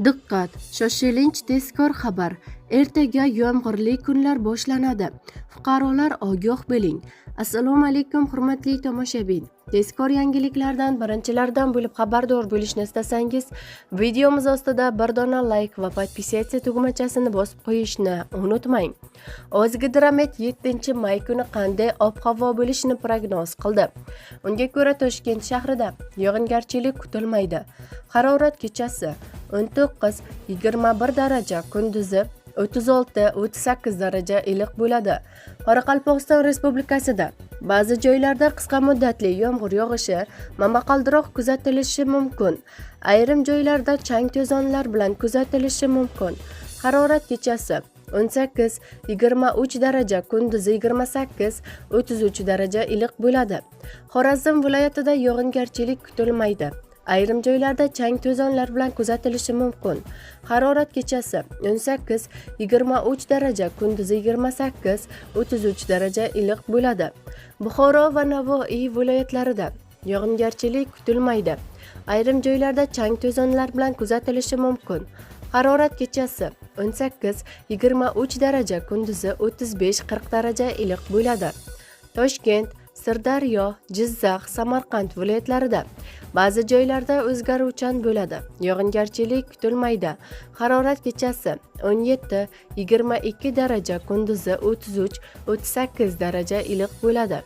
Diqqat! Shoshilinch tezkor xabar. Ertaga yomg'irli kunlar boshlanadi. Fuqarolar ogoh bo'ling. Assalomu alaykum hurmatli tomoshabin. Tezkor yangiliklardan birinchilardan bo'lib xabardor bo'lishni istasangiz, videomiz ostida bir dona like va podpisatsiya tugmachasini bosib qo'yishni unutmang. O'zgidromet 7-may kuni qanday ob-havo bo'lishini prognoz qildi. Unga ko'ra Toshkent shahrida yog'ingarchilik kutilmaydi. Harorat kechasi 19-21 daraja, kunduzi 36-38 daraja iliq bo'ladi. Qoraqalpog'iston Respublikasida ba'zi joylarda qisqa muddatli yomg'ir yog'ishi, momaqaldiroq kuzatilishi mumkin. Ayrim joylarda chang to'zonlar bilan kuzatilishi mumkin. Harorat kechasi 18-23 daraja, kunduzi 28-33 daraja iliq bo'ladi. Xorazm viloyatida yog'ingarchilik kutilmaydi. Ayrim joylarda chang to'zonlar bilan kuzatilishi mumkin. Harorat kechasi 18-23 daraja, kunduzi 28-33 daraja iliq bo'ladi. Buxoro va Navoiy viloyatlarida yog'ingarchilik kutilmaydi. Ayrim joylarda chang to'zonlar bilan kuzatilishi mumkin. Harorat kechasi 18-23 daraja, kunduzi 35-40 daraja iliq bo'ladi. Toshkent, Sirdaryo, Jizzax, Samarqand viloyatlarida ba'zi joylarda o'zgaruvchan bo'ladi. Yog'ingarchilik kutilmaydi. Harorat kechasi 17-22 daraja, kunduzi 33-38 daraja iliq bo'ladi.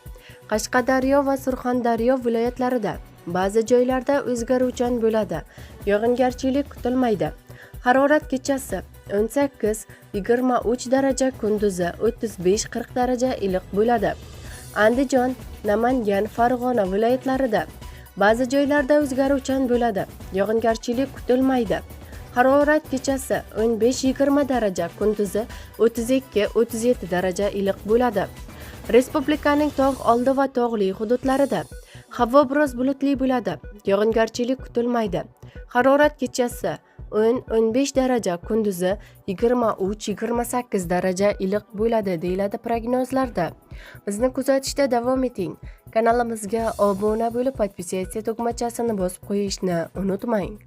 Qashqadaryo va Surxondaryo viloyatlarida ba'zi joylarda o'zgaruvchan bo'ladi. Yog'ingarchilik kutilmaydi. Harorat kechasi 18-23 daraja, kunduzi 35-40 daraja iliq bo'ladi. Andijon, Namangan, Farg'ona viloyatlarida ba'zi joylarda o'zgaruvchan bo'ladi. Yog'ingarchilik kutilmaydi. Harorat kechasi 15-20 daraja, kunduzi 32-37 daraja iliq bo'ladi. Respublikaning tog' oldi va tog'li hududlarida havo biroz bulutli bo'ladi. Yog'ingarchilik kutilmaydi. Harorat kechasi 10-15 daraja, kunduzi 23-28 daraja iliq bo'ladi deyiladi prognozlarda. Bizni kuzatishda davom eting. Kanalimizga obuna bo'lib, podpisatsiya tugmachasini bosib qo'yishni unutmang.